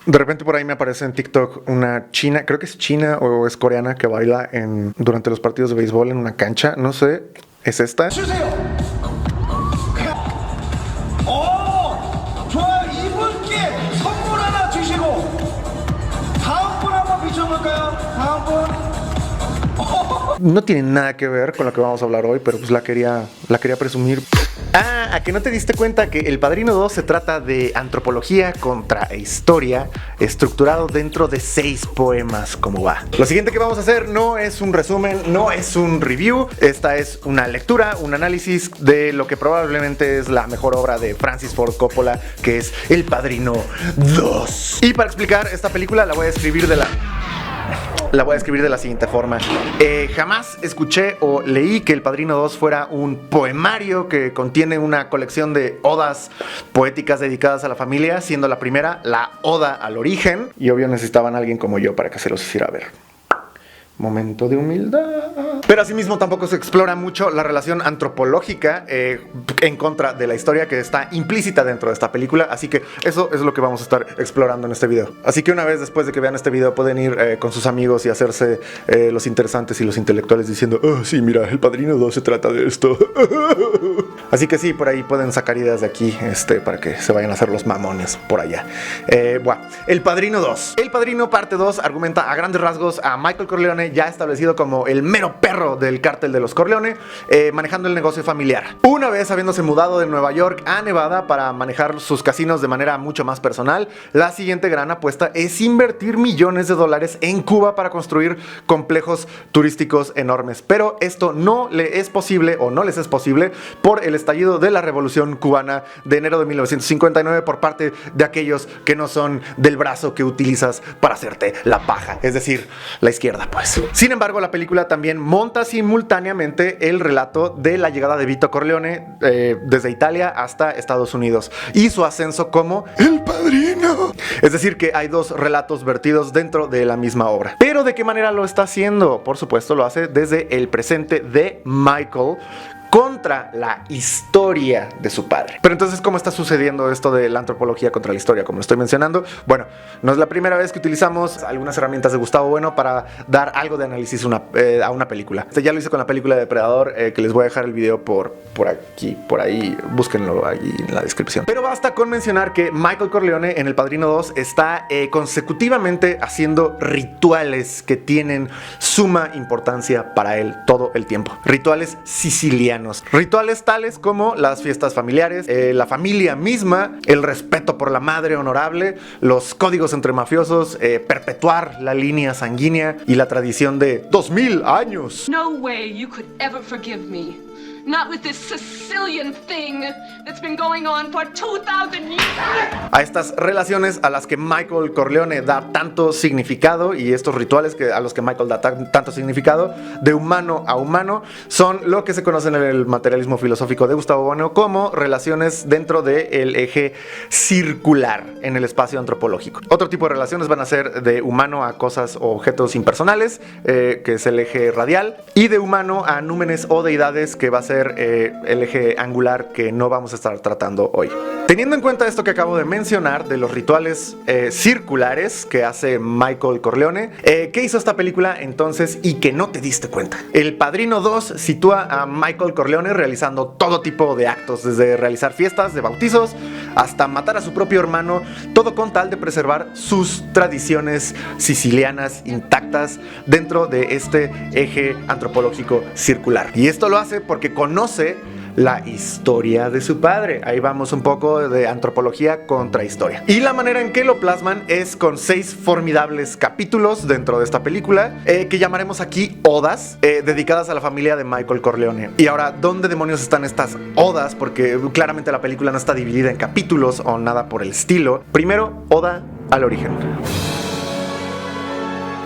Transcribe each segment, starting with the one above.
De repente por ahí me aparece en TikTok una china, creo que es china o es coreana, que baila durante los partidos de béisbol en una cancha. No sé, ¿es esta? No tiene nada que ver con lo que vamos a hablar hoy, pero pues la quería presumir. ¿A que no te diste cuenta que El Padrino 2 se trata de antropología contra historia, estructurado dentro de 6 poemas? ¿Cómo va? Lo siguiente que vamos a hacer no es un resumen, no es un review. Esta es una lectura, un análisis de lo que probablemente es la mejor obra de Francis Ford Coppola, que es El Padrino 2. Y para explicar esta película la voy a escribir de la siguiente forma. Jamás escuché o leí que El Padrino 2 fuera un poemario que contiene una colección de odas poéticas dedicadas a la familia, siendo la primera la oda al origen. Y obvio necesitaban a alguien como yo para que se los hiciera ver. Momento de humildad. Pero asimismo tampoco se explora mucho la relación antropológica en contra de la historia que está implícita dentro de esta película. Así que eso es lo que vamos a estar explorando en este video. Así que una vez después de que vean este video pueden ir con sus amigos y hacerse los interesantes y los intelectuales diciendo: oh, sí, mira, El Padrino 2 se trata de esto. Así que sí, por ahí pueden sacar ideas de aquí para que se vayan a hacer los mamones por allá. Bueno, El Padrino 2. El Padrino parte 2 argumenta a grandes rasgos a Michael Corleone, ya establecido como el mero perro del cártel de los Corleone, manejando el negocio familiar. Una vez habiéndose mudado de Nueva York a Nevada para manejar sus casinos de manera mucho más personal, la siguiente gran apuesta es invertir millones de dólares en Cuba para construir complejos turísticos enormes. Pero esto no le es posible, o no les es posible, por el estallido de la Revolución Cubana de enero de 1959 por parte de aquellos que no son del brazo que utilizas para hacerte la paja, es decir, la izquierda, pues. Sin embargo, la película también monta simultáneamente el relato de la llegada de Vito Corleone desde Italia hasta Estados Unidos y su ascenso como el padrino. Es decir, que hay dos relatos vertidos dentro de la misma obra. Pero ¿de qué manera lo está haciendo? Por supuesto, lo hace desde el presente de Michael contra la historia de su padre. Pero entonces, ¿cómo está sucediendo esto de la antropología contra la historia? Como lo estoy mencionando, bueno, no es la primera vez que utilizamos algunas herramientas de Gustavo Bueno para dar algo de análisis a una película. Ya lo hice con la película de Depredador, que les voy a dejar el video por aquí, por ahí, búsquenlo ahí en la descripción. Pero basta con mencionar que Michael Corleone en El Padrino 2 está consecutivamente haciendo rituales que tienen suma importancia para él todo el tiempo. Rituales sicilianos. Rituales tales como las fiestas familiares, la familia misma, el respeto por la madre honorable, los códigos entre mafiosos, perpetuar la línea sanguínea y la tradición de 2000 años. No way you could ever forgive me. Not with this Sicilian thing that's been going on for 2000 years. A estas relaciones a las que Michael Corleone da tanto significado, y estos rituales a los que Michael da tanto significado, de humano a humano, son lo que se conoce en el materialismo filosófico de Gustavo Bueno como relaciones dentro del eje circular en el espacio antropológico. Otro tipo de relaciones van a ser de humano a cosas o objetos impersonales, que es el eje radial, y de humano a númenes o deidades, que va a ser el eje angular, que no vamos a estar tratando hoy. Teniendo en cuenta esto que acabo de mencionar de los rituales circulares que hace Michael Corleone, ¿qué hizo esta película entonces y que no te diste cuenta? El Padrino 2 sitúa a Michael Corleone realizando todo tipo de actos, desde realizar fiestas de bautizos hasta matar a su propio hermano, todo con tal de preservar sus tradiciones sicilianas intactas dentro de este eje antropológico circular. Y esto lo hace porque conoce la historia de su padre. Ahí vamos un poco de antropología contra historia. Y la manera en que lo plasman es con 6 formidables capítulos dentro de esta película, que llamaremos aquí odas, dedicadas a la familia de Michael Corleone. Y ahora, ¿dónde demonios están estas odas? Porque claramente la película no está dividida en capítulos o nada por el estilo. Primero, oda al origen.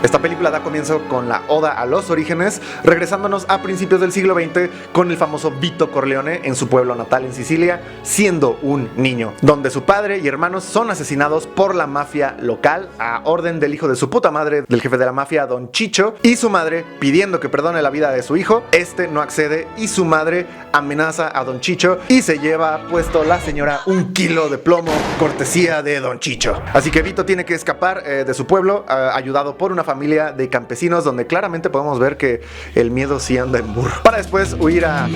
Esta película da comienzo con la oda a los orígenes, regresándonos a principios del siglo XX con el famoso Vito Corleone en su pueblo natal en Sicilia, siendo un niño, donde su padre y hermanos son asesinados por la mafia local a orden del hijo de su puta madre, del jefe de la mafia, Don Chicho, y su madre pidiendo que perdone la vida de su hijo. Este no accede y su madre amenaza a Don Chicho y se lleva puesto la señora 1 kilo de plomo, cortesía de Don Chicho. Así que Vito tiene que escapar de su pueblo, ayudado por una familia de campesinos, donde claramente podemos ver que el miedo sí anda en burro, para después huir a...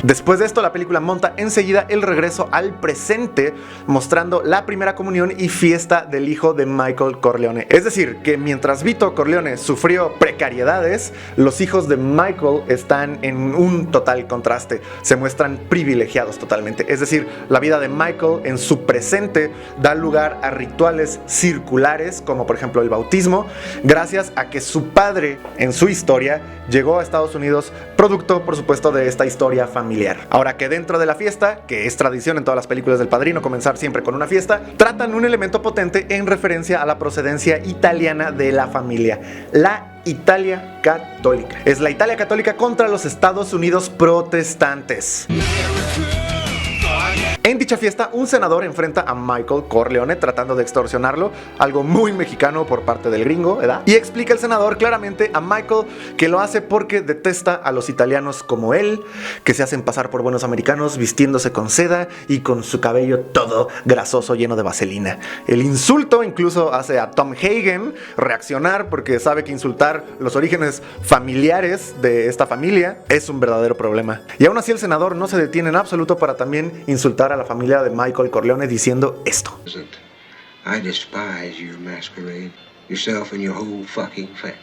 Después de esto, la película monta enseguida el regreso al presente, mostrando la primera comunión y fiesta del hijo de Michael Corleone. Es decir, que mientras Vito Corleone sufrió precariedades, los hijos de Michael están en un total contraste. Se muestran privilegiados totalmente. Es decir, la vida de Michael en su presente da lugar a rituales circulares, como por ejemplo el bautismo, gracias a que su padre en su historia llegó a Estados Unidos, producto por supuesto de esta historia familiar. Ahora que dentro de la fiesta, que es tradición en todas las películas del Padrino comenzar siempre con una fiesta, tratan un elemento potente en referencia a la procedencia italiana de la familia, la Italia católica. Es la Italia católica contra los Estados Unidos protestantes. En dicha fiesta, un senador enfrenta a Michael Corleone tratando de extorsionarlo, algo muy mexicano por parte del gringo, ¿verdad? Y explica el senador claramente a Michael que lo hace porque detesta a los italianos como él, que se hacen pasar por buenos americanos vistiéndose con seda y con su cabello todo grasoso lleno de vaselina. El insulto incluso hace a Tom Hagen reaccionar porque sabe que insultar los orígenes familiares de esta familia es un verdadero problema. Y aún así el senador no se detiene en absoluto para también insultar a la familia de Michael Corleone diciendo esto. I despise your masquerade, yourself and your whole fucking family.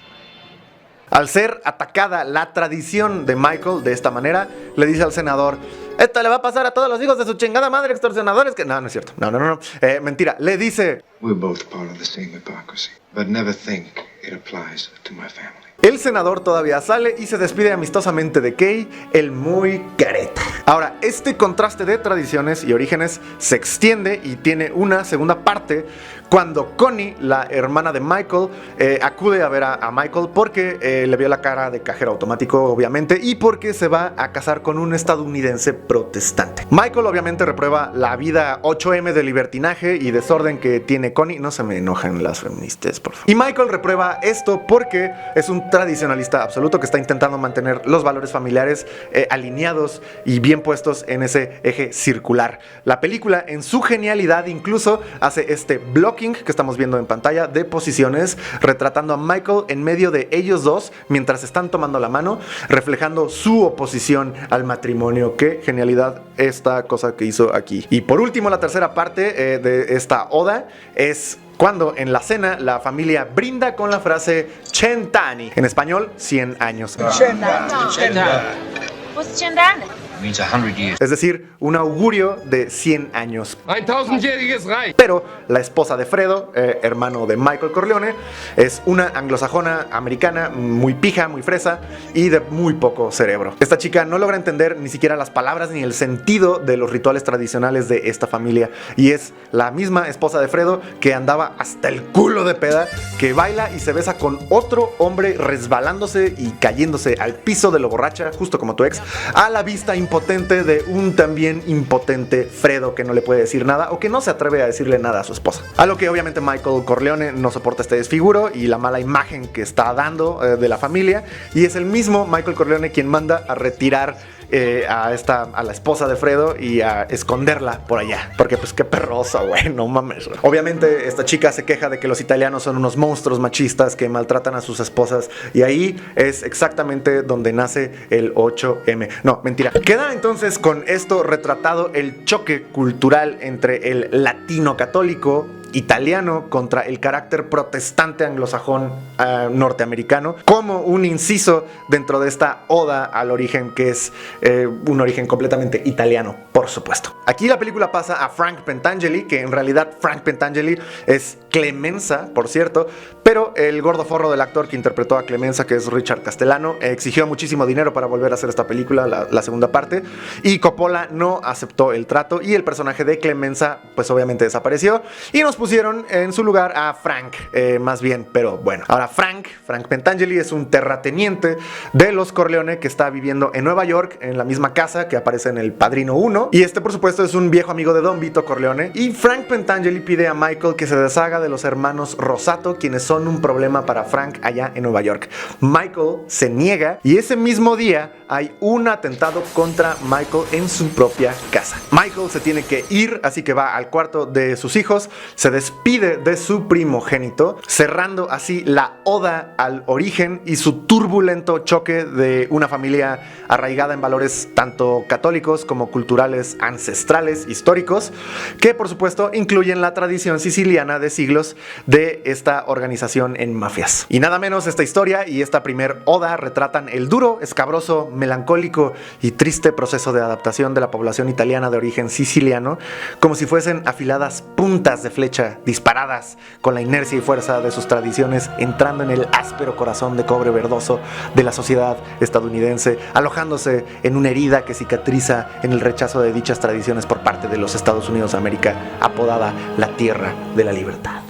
Al ser atacada la tradición de Michael de esta manera, le dice al senador: esto le va a pasar a todos los hijos de su chingada madre extorsionadores que... No es cierto. No. Mentira. Le dice... We're both part of the same hypocrisy, but never think it applies to my family. El senador todavía sale y se despide amistosamente de Kay, el muy careta. Ahora, este contraste de tradiciones y orígenes se extiende y tiene una segunda parte cuando Connie, la hermana de Michael, acude a ver a Michael porque le vio la cara de cajero automático, obviamente, y porque se va a casar con un estadounidense protestante. Michael obviamente reprueba la vida 8M de libertinaje y desorden que tiene Connie. No se me enojan las feministas, por favor. Y Michael reprueba esto porque es un tradicionalista absoluto que está intentando mantener los valores familiares alineados y bien puestos en ese eje circular. La película, en su genialidad, incluso hace este blocking que estamos viendo en pantalla de posiciones, retratando a Michael en medio de ellos dos mientras están tomando la mano, reflejando su oposición al matrimonio. Qué genialidad esta cosa que hizo aquí. Y por último, la tercera parte de esta oda es cuando en la cena la familia brinda con la frase Cent'anni, en español 100 años. What's Cent'anni? Means 100 years. Es decir, un augurio de 100 años. 1000-jähriges Reich. Pero la esposa de Fredo, hermano de Michael Corleone, es una anglosajona americana muy pija, muy fresa y de muy poco cerebro. Esta chica no logra entender ni siquiera las palabras ni el sentido de los rituales tradicionales de esta familia. Y es la misma esposa de Fredo que andaba hasta el culo de peda, que baila y se besa con otro hombre resbalándose y cayéndose al piso de lo borracha, justo como tu ex, a la vista impotente de un también impotente Fredo que no le puede decir nada o que no se atreve a decirle nada a su esposa. A lo que obviamente Michael Corleone no soporta este desfiguro y la mala imagen que está dando de la familia, y es el mismo Michael Corleone quien manda a retirar a la esposa de Fredo y a esconderla por allá, porque pues qué perrosa, güey, no mames. Obviamente esta chica se queja de que los italianos son unos monstruos machistas que maltratan a sus esposas, y ahí es exactamente donde nace el 8M. No, mentira. Queda entonces con esto retratado el choque cultural entre el latino católico italiano contra el carácter protestante anglosajón norteamericano, como un inciso dentro de esta oda al origen que es un origen completamente italiano, por supuesto. Aquí la película pasa a Frank Pentangeli, que en realidad Frank Pentangeli es Clemenza, por cierto, pero el gordo forro del actor que interpretó a Clemenza, que es Richard Castellano, exigió muchísimo dinero para volver a hacer esta película, la segunda parte, y Coppola no aceptó el trato y el personaje de Clemenza pues obviamente desapareció y nos pusieron en su lugar a Frank, más bien, pero bueno. Ahora Frank Pentangeli es un terrateniente de los Corleone que está viviendo en Nueva York, en la misma casa que aparece en El Padrino 1, y este por supuesto es un viejo amigo de Don Vito Corleone, y Frank Pentangeli pide a Michael que se deshaga de los hermanos Rosato, quienes son un problema para Frank allá en Nueva York. Michael se niega y ese mismo día hay un atentado contra Michael en su propia casa. Michael se tiene que ir, así que va al cuarto de sus hijos, se despide de su primogénito, cerrando así la oda al origen y su turbulento choque de una familia arraigada en valores tanto católicos como culturales, ancestrales, históricos, que por supuesto incluyen la tradición siciliana de siglos de esta organización en mafias. Y nada menos, esta historia y esta primer oda retratan el duro, escabroso, melancólico y triste proceso de adaptación de la población italiana de origen siciliano, como si fuesen afiladas puntas de flecha disparadas con la inercia y fuerza de sus tradiciones, entrando en el áspero corazón de cobre verdoso de la sociedad estadounidense, alojándose en una herida que cicatriza en el rechazo de dichas tradiciones por parte de los Estados Unidos de América, apodada la Tierra de la Libertad.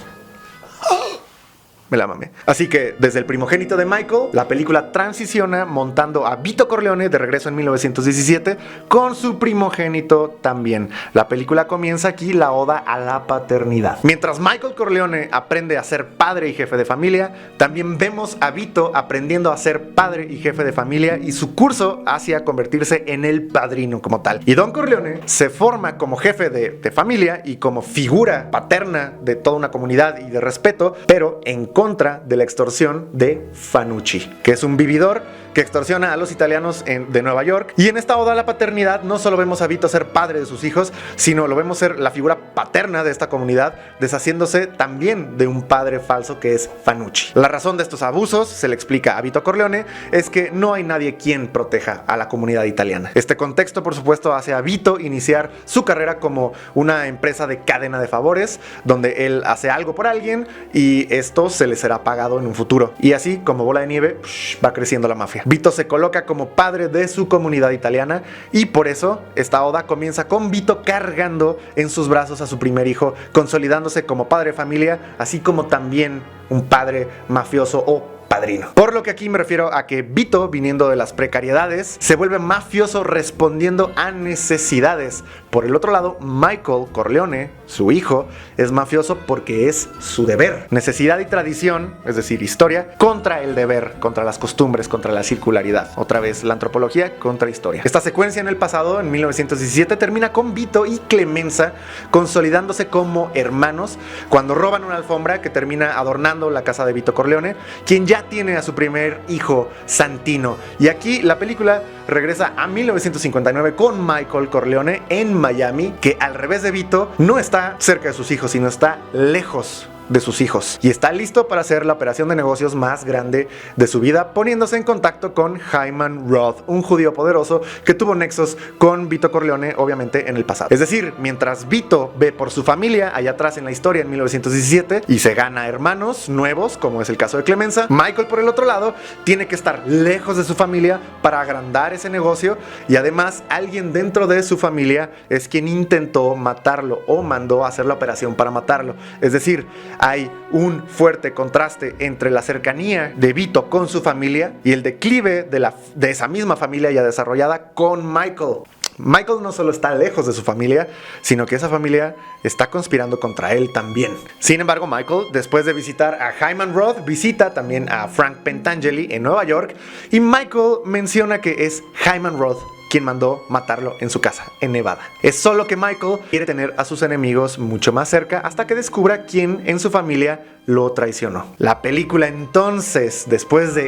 Me la mamé. Así que desde el primogénito de Michael, la película transiciona montando a Vito Corleone de regreso en 1917 con su primogénito también. La película comienza aquí la oda a la paternidad. Mientras Michael Corleone aprende a ser padre y jefe de familia, también vemos a Vito aprendiendo a ser padre y jefe de familia y su curso hacia convertirse en el padrino como tal. Y Don Corleone se forma como jefe de familia y como figura paterna de toda una comunidad y de respeto, pero en contra de la extorsión de Fanucci, que es un vividor que extorsiona a los italianos de Nueva York. Y en esta oda a la paternidad no solo vemos a Vito ser padre de sus hijos, sino lo vemos ser la figura paterna de esta comunidad, deshaciéndose también de un padre falso que es Fanucci. La razón de estos abusos, se le explica a Vito Corleone, es que no hay nadie quien proteja a la comunidad italiana. Este contexto, por supuesto, hace a Vito iniciar su carrera como una empresa de cadena de favores, donde él hace algo por alguien y esto se le será pagado en un futuro. Y así, como bola de nieve, va creciendo la mafia. Vito se coloca como padre de su comunidad italiana y por eso esta oda comienza con Vito cargando en sus brazos a su primer hijo, consolidándose como padre de familia, así como también un padre mafioso o padrino. Por lo que aquí me refiero a que Vito, viniendo de las precariedades, se vuelve mafioso respondiendo a necesidades. Por el otro lado, Michael Corleone, su hijo, es mafioso porque es su deber. Necesidad y tradición, es decir, historia, contra el deber, contra las costumbres, contra la circularidad. Otra vez, la antropología contra historia. Esta secuencia en el pasado, en 1917, termina con Vito y Clemenza consolidándose como hermanos cuando roban una alfombra que termina adornando la casa de Vito Corleone, quien ya tiene a su primer hijo, Santino. Y aquí la película regresa a 1959 con Michael Corleone en Miami, que al revés de Vito no está cerca de sus hijos, sino está lejos de sus hijos y está listo para hacer la operación de negocios más grande de su vida, poniéndose en contacto con Hyman Roth, un judío poderoso que tuvo nexos con Vito Corleone, obviamente en el pasado. Es decir, mientras Vito ve por su familia allá atrás en la historia en 1917 y se gana hermanos nuevos, como es el caso de Clemenza, Michael por el otro lado tiene que estar lejos de su familia para agrandar ese negocio y además alguien dentro de su familia es quien intentó matarlo o mandó a hacer la operación para matarlo. Es decir, hay un fuerte contraste entre la cercanía de Vito con su familia y el declive de esa misma familia ya desarrollada con Michael. Michael no solo está lejos de su familia, sino que esa familia está conspirando contra él también. Sin embargo, Michael, después de visitar a Hyman Roth, visita también a Frank Pentangeli en Nueva York y Michael menciona que es Hyman Roth quien mandó matarlo en su casa, en Nevada. Es solo que Michael quiere tener a sus enemigos mucho más cerca hasta que descubra quién en su familia lo traicionó. La película entonces,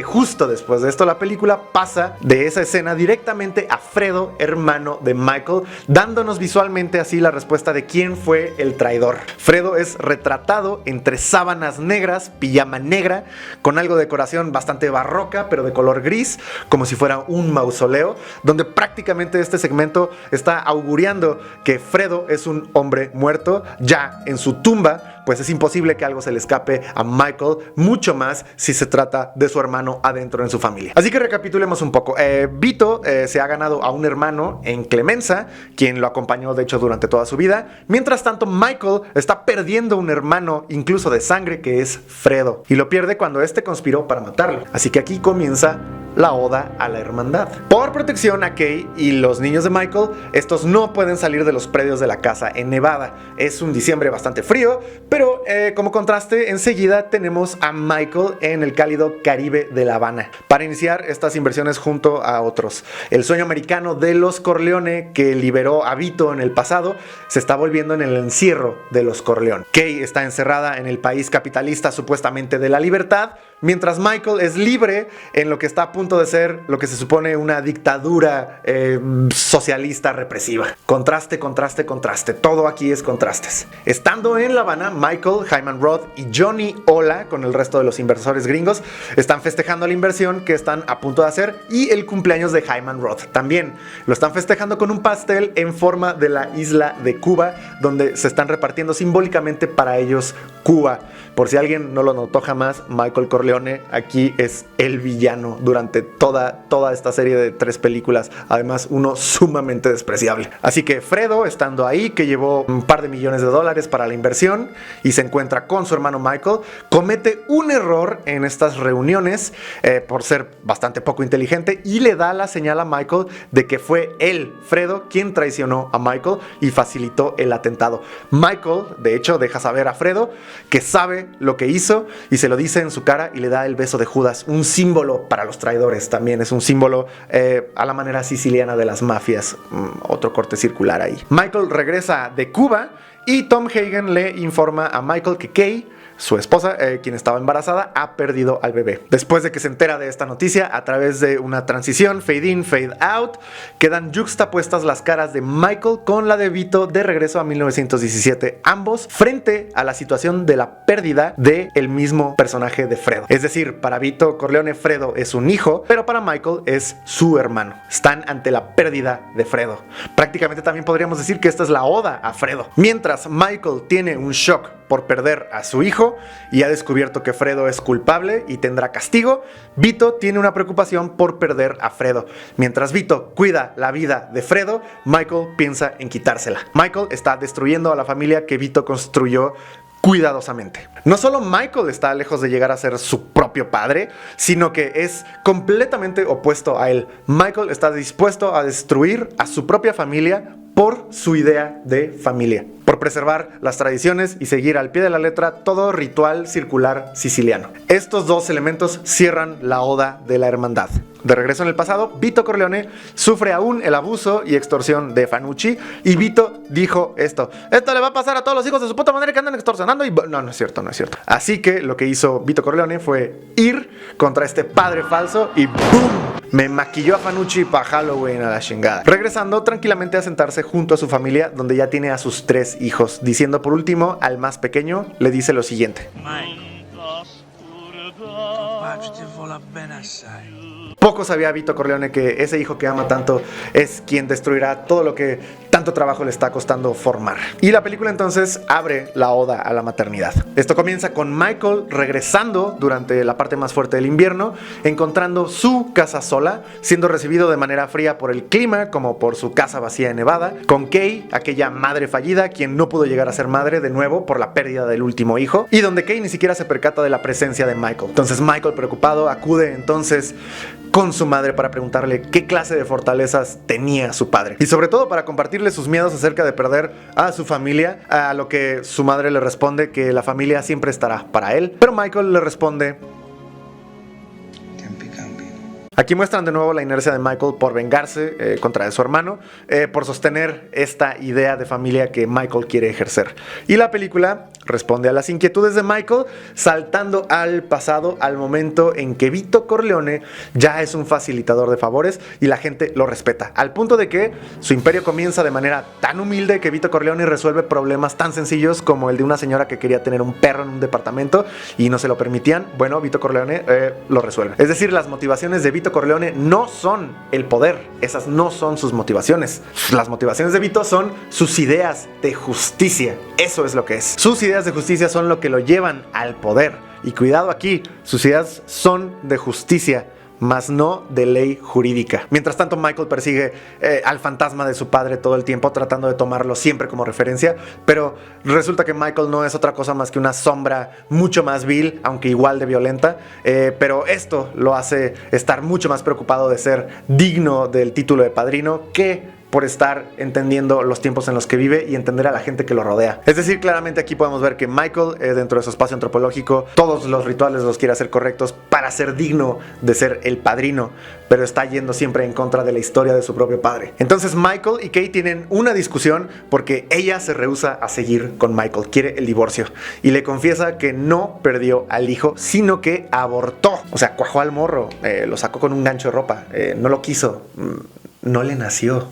justo después de esto, la película pasa de esa escena directamente a Fredo, hermano de Michael, dándonos visualmente así la respuesta de quién fue el traidor. Fredo es retratado entre sábanas negras, pijama negra, con algo de decoración bastante barroca, pero de color gris, como si fuera un mausoleo, donde prácticamente este segmento está auguriando que Fredo es un hombre muerto ya en su tumba, pues es imposible que algo se le escape a Michael, mucho más si se trata de su hermano adentro en su familia. Así que recapitulemos un poco. Vito se ha ganado a un hermano en Clemenza, quien lo acompañó de hecho durante toda su vida. Mientras tanto, Michael está perdiendo un hermano, incluso de sangre, que es Fredo, y lo pierde cuando este conspiró para matarlo. Así que aquí comienza la oda a la hermandad. Por protección a Kay y los niños de Michael, estos no pueden salir de los predios de la casa en Nevada. Es un diciembre bastante frío, pero como contraste, enseguida tenemos a Michael en el cálido Caribe de La Habana para iniciar estas inversiones junto a otros. El sueño americano de los Corleone, que liberó a Vito en el pasado, se está volviendo en el encierro de los Corleone. Kay está encerrada en el país capitalista supuestamente de la libertad, mientras Michael es libre en lo que está a punto de ser lo que se supone una dictadura socialista represiva. Contraste, contraste, contraste. Todo aquí es contrastes. Estando en La Habana, Michael, Hyman Roth y Johnny Ola, con el resto de los inversores gringos, están festejando la inversión que están a punto de hacer y el cumpleaños de Hyman Roth también. Lo están festejando con un pastel en forma de la isla de Cuba, donde se están repartiendo simbólicamente para ellos Cuba. Por si alguien no lo notó jamás, Michael Corleone aquí es el villano durante toda esta serie de 3 películas. Además, uno sumamente despreciable. Así que Fredo, estando ahí, que llevó un par de millones de dólares para la inversión y se encuentra con su hermano Michael, comete un error en estas reuniones por ser bastante poco inteligente y le da la señal a Michael de que fue él, Fredo, quien traicionó a Michael y facilitó el atentado. Michael, de hecho, deja saber a Fredo que sabe lo que hizo y se lo dice en su cara y le da el beso de Judas, un símbolo para los traidores. También es un símbolo a la manera siciliana de las mafias, otro corte circular ahí. Michael regresa de Cuba y Tom Hagen le informa a Michael que Kay, su esposa, quien estaba embarazada, ha perdido al bebé. Después de que se entera de esta noticia, a través de una transición, fade in, fade out, quedan yuxtapuestas las caras de Michael con la de Vito de regreso a 1917, ambos frente a la situación de la pérdida del mismo personaje de Fredo. Es decir, para Vito Corleone, Fredo es un hijo, pero para Michael es su hermano. Están ante la pérdida de Fredo. Prácticamente también podríamos decir que esta es la oda a Fredo. Mientras Michael tiene un shock por perder a su hijo y ha descubierto que Fredo es culpable y tendrá castigo, Vito tiene una preocupación por perder a Fredo. Mientras Vito cuida la vida de Fredo, Michael piensa en quitársela. Michael está destruyendo a la familia que Vito construyó cuidadosamente. No solo Michael está lejos de llegar a ser su propio padre, sino que es completamente opuesto a él. Michael está dispuesto a destruir a su propia familia por su idea de familia, por preservar las tradiciones y seguir al pie de la letra todo ritual circular siciliano. Estos dos elementos cierran la oda de la hermandad. De regreso en el pasado, Vito Corleone sufre aún el abuso y extorsión de Fanucci y Vito dijo esto le va a pasar a todos los hijos de su puta madre que andan extorsionando y... No es cierto. Así que lo que hizo Vito Corleone fue ir contra este padre falso y ¡boom! Me maquilló a Fanucci para Halloween a la chingada. Regresando tranquilamente a sentarse junto a su familia, donde ya tiene a sus 3 hijos, diciendo por último al más pequeño, le dice lo siguiente. Poco sabía Vito Corleone que ese hijo que ama tanto es quien destruirá todo lo que tanto trabajo le está costando formar. Y la película entonces abre la oda a la maternidad. Esto comienza con Michael regresando durante la parte más fuerte del invierno, encontrando su casa sola, siendo recibido de manera fría por el clima como por su casa vacía en Nevada, con Kay, aquella madre fallida, quien no pudo llegar a ser madre de nuevo por la pérdida del último hijo, y donde Kay ni siquiera se percata de la presencia de Michael. Entonces Michael, preocupado, acude entonces con su madre para preguntarle qué clase de fortalezas tenía su padre y sobre todo para compartirle sus miedos acerca de perder a su familia, a lo que su madre le responde que la familia siempre estará para él, pero Michael le responde: Aquí muestran de nuevo la inercia de Michael por vengarse contra su hermano, por sostener esta idea de familia que Michael quiere ejercer. Y la película responde a las inquietudes de Michael saltando al pasado, al momento en que Vito Corleone ya es un facilitador de favores y la gente lo respeta, al punto de que su imperio comienza de manera tan humilde que Vito Corleone resuelve problemas tan sencillos como el de una señora que quería tener un perro en un departamento y no se lo permitían. Bueno, Vito Corleone lo resuelve. Es decir, las motivaciones de Vito Corleone no son el poder, esas no son sus motivaciones. Las motivaciones de Vito son sus ideas de justicia, eso es lo que es. Sus ideas de justicia son lo que lo llevan al poder. Y cuidado aquí, sus ideas son de justicia, mas no de ley jurídica. Mientras tanto, Michael persigue al fantasma de su padre todo el tiempo, tratando de tomarlo siempre como referencia, pero resulta que Michael no es otra cosa más que una sombra mucho más vil, aunque igual de violenta, pero esto lo hace estar mucho más preocupado de ser digno del título de padrino que por estar entendiendo los tiempos en los que vive y entender a la gente que lo rodea. Es decir, claramente aquí podemos ver que Michael, dentro de su espacio antropológico, todos los rituales los quiere hacer correctos para ser digno de ser el padrino, pero está yendo siempre en contra de la historia de su propio padre. Entonces Michael y Kay tienen una discusión porque ella se rehúsa a seguir con Michael, quiere el divorcio y le confiesa que no perdió al hijo, sino que abortó. O sea, cuajó al morro, lo sacó con un gancho de ropa, no lo quiso, no le nació.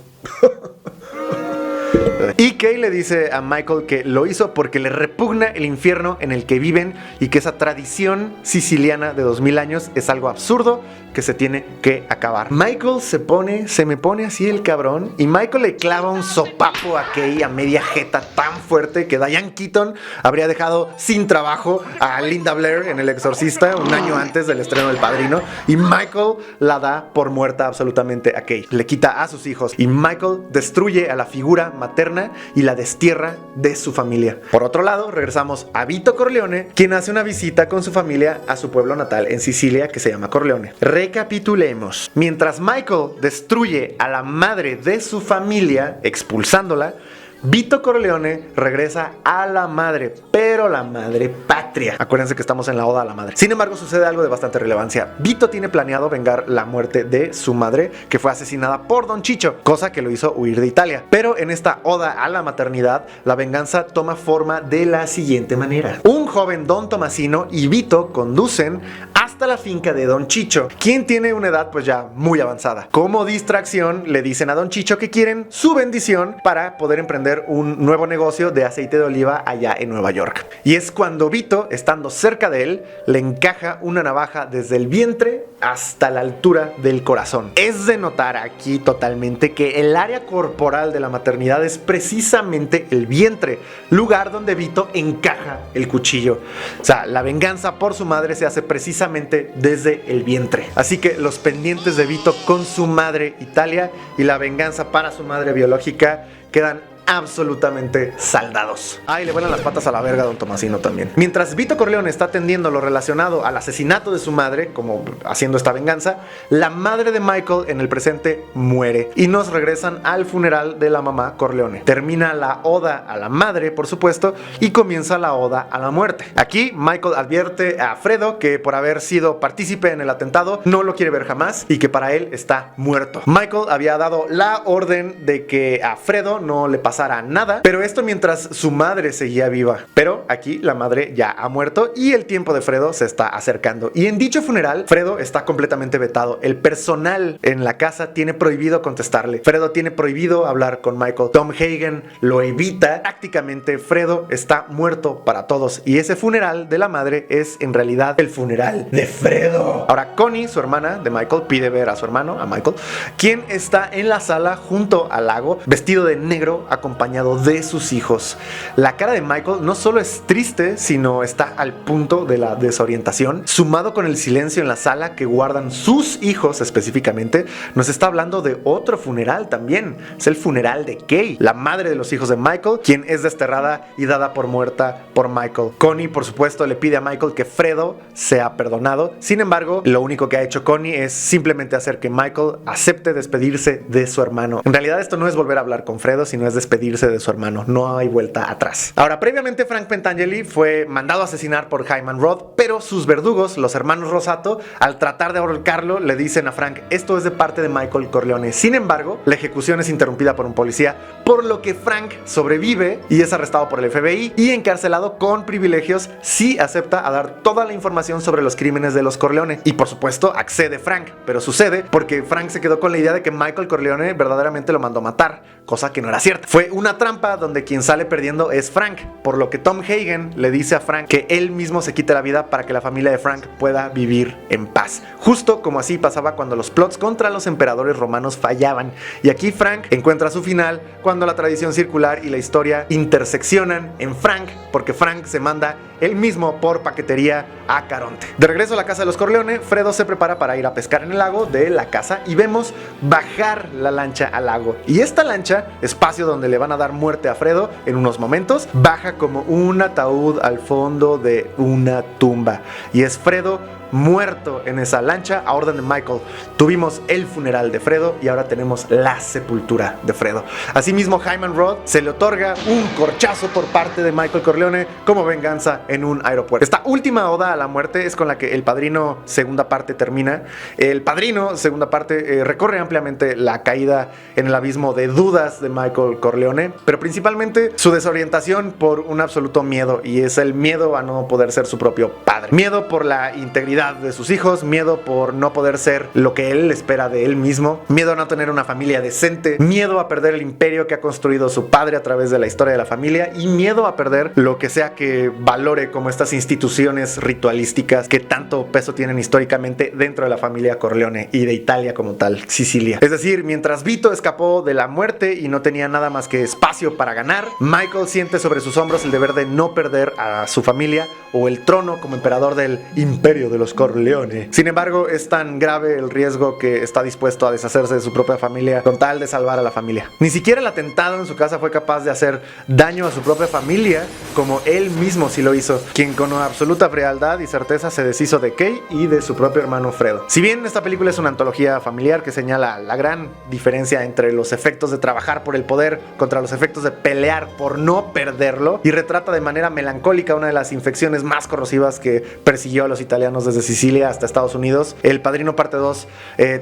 Y Kay le dice a Michael que lo hizo porque le repugna el infierno en el que viven y que esa tradición siciliana de 2000 años es algo absurdo que se tiene que acabar. Michael se me pone así el cabrón y Michael le clava un sopapo a Kay a media jeta tan fuerte que Diane Keaton habría dejado sin trabajo a Linda Blair en El Exorcista un año antes del estreno del Padrino, y Michael la da por muerta absolutamente a Kay. Le quita a sus hijos y Michael destruye a la figura materna y la destierra de su familia. Por otro lado, regresamos a Vito Corleone, quien hace una visita con su familia a su pueblo natal en Sicilia que se llama Corleone. Recapitulemos. Mientras Michael destruye a la madre de su familia, expulsándola, Vito Corleone regresa a la madre, pero la madre patria. Acuérdense que estamos en la oda a la madre. Sin embargo, sucede algo de bastante relevancia. Vito tiene planeado vengar la muerte de su madre, que fue asesinada por Don Chicho, cosa que lo hizo huir de Italia. Pero en esta oda a la maternidad, la venganza toma forma de la siguiente manera. Un joven Don Tomasino y Vito conducen hasta la finca de Don Chicho, quien tiene una edad pues ya muy avanzada. Como distracción, le dicen a Don Chicho que quieren su bendición para poder emprender un nuevo negocio de aceite de oliva allá en Nueva York. Y es cuando Vito, estando cerca de él, le encaja una navaja desde el vientre hasta la altura del corazón. Es de notar aquí totalmente que el área corporal de la maternidad es precisamente el vientre, lugar donde Vito encaja el cuchillo. O sea, la venganza por su madre se hace precisamente desde el vientre. Así que los pendientes de Vito con su madre Italia y la venganza para su madre biológica quedan absolutamente saldados. Ay, le vuelan las patas a la verga a Don Tomasino también. Mientras Vito Corleone está atendiendo lo relacionado al asesinato de su madre, como haciendo esta venganza, la madre de Michael en el presente muere y nos regresan al funeral de la mamá Corleone. Termina la oda a la madre, por supuesto, y comienza la oda a la muerte. Aquí Michael advierte a Fredo que por haber sido partícipe en el atentado no lo quiere ver jamás y que para él está muerto. Michael había dado la orden de que a Fredo no le pasara nada, pero esto mientras su madre seguía viva. Pero aquí la madre ya ha muerto y el tiempo de Fredo se está acercando. Y en dicho funeral, Fredo está completamente vetado. El personal en la casa tiene prohibido contestarle. Fredo tiene prohibido hablar con Michael. Tom Hagen lo evita. Prácticamente Fredo está muerto para todos. Y ese funeral de la madre es en realidad el funeral de Fredo. Ahora Connie, su hermana de Michael, pide ver a su hermano, a Michael, quien está en la sala junto al lago, vestido de negro, acompañado de sus hijos. La cara de Michael no solo es triste, sino está al punto de la desorientación. Sumado con el silencio en la sala que guardan sus hijos específicamente, nos está hablando de otro funeral también. Es el funeral de Kay, la madre de los hijos de Michael, quien es desterrada y dada por muerta por Michael. Connie, por supuesto, le pide a Michael que Fredo sea perdonado. Sin embargo, lo único que ha hecho Connie es simplemente hacer que Michael acepte despedirse de su hermano. En realidad esto no es volver a hablar con Fredo, sino es despedirse despedirse de su hermano. No hay vuelta atrás. Ahora, previamente Frank Pentangeli fue mandado a asesinar por Hyman Roth, pero sus verdugos, los hermanos Rosato, al tratar de ahorcarlo, le dicen a Frank: esto es de parte de Michael Corleone. Sin embargo, la ejecución es interrumpida por un policía, por lo que Frank sobrevive y es arrestado por el FBI y encarcelado con privilegios si acepta a dar toda la información sobre los crímenes de los Corleone. Y por supuesto accede Frank, pero sucede porque Frank se quedó con la idea de que Michael Corleone verdaderamente lo mandó matar, cosa que no era cierta. Fue una trampa donde quien sale perdiendo es Frank, por lo que Tom Hagen le dice a Frank que él mismo se quite la vida para que la familia de Frank pueda vivir en paz. Justo como así pasaba cuando los plots contra los emperadores romanos fallaban. Y aquí Frank encuentra su final cuando la tradición circular y la historia interseccionan en Frank, porque Frank se manda él mismo por paquetería a Caronte. De regreso a la casa de los Corleone, Fredo se prepara para ir a pescar en el lago de la casa y vemos bajar la lancha al lago. Y esta lancha, espacio donde le van a dar muerte a Fredo en unos momentos, baja como un ataúd al fondo de una tumba. Y es Fredo muerto en esa lancha a orden de Michael. Tuvimos el funeral de Fredo y ahora tenemos la sepultura de Fredo. Asimismo, Hyman Roth se le otorga un corchazo por parte de Michael Corleone como venganza en un aeropuerto. Esta última oda a la muerte es con la que El Padrino segunda parte termina. El Padrino segunda parte recorre ampliamente la caída en el abismo de dudas de Michael Corleone, pero principalmente su desorientación por un absoluto miedo, y es el miedo a no poder ser su propio padre. Miedo por la integridad de sus hijos, miedo por no poder ser lo que él espera de él mismo, miedo a no tener una familia decente, miedo a perder el imperio que ha construido su padre a través de la historia de la familia, y miedo a perder lo que sea que valore como estas instituciones ritualísticas que tanto peso tienen históricamente dentro de la familia Corleone y de Italia como tal, Sicilia. Es decir, mientras Vito escapó de la muerte y no tenía nada más que espacio para ganar, Michael siente sobre sus hombros el deber de no perder a su familia o el trono como emperador del imperio de los Corleone. Sin embargo, es tan grave el riesgo que está dispuesto a deshacerse de su propia familia con tal de salvar a la familia. Ni siquiera el atentado en su casa fue capaz de hacer daño a su propia familia como él mismo sí lo hizo, quien con absoluta frialdad y certeza se deshizo de Kay y de su propio hermano Fredo. Si bien esta película es una antología familiar que señala la gran diferencia entre los efectos de trabajar por el poder contra los efectos de pelear por no perderlo, y retrata de manera melancólica una de las infecciones más corrosivas que persiguió a los italianos desde Sicilia hasta Estados Unidos, El Padrino parte 2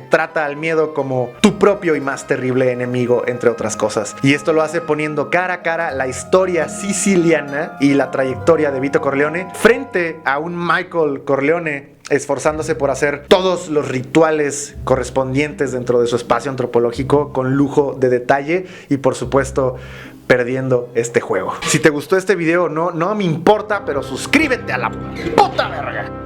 trata al miedo como tu propio y más terrible enemigo, entre otras cosas. Y esto lo hace poniendo cara a cara la historia siciliana y la trayectoria de Vito Corleone frente a un Michael Corleone esforzándose por hacer todos los rituales correspondientes dentro de su espacio antropológico con lujo de detalle y, por supuesto, perdiendo este juego. Si te gustó este video, no me importa, pero suscríbete a la puta verga.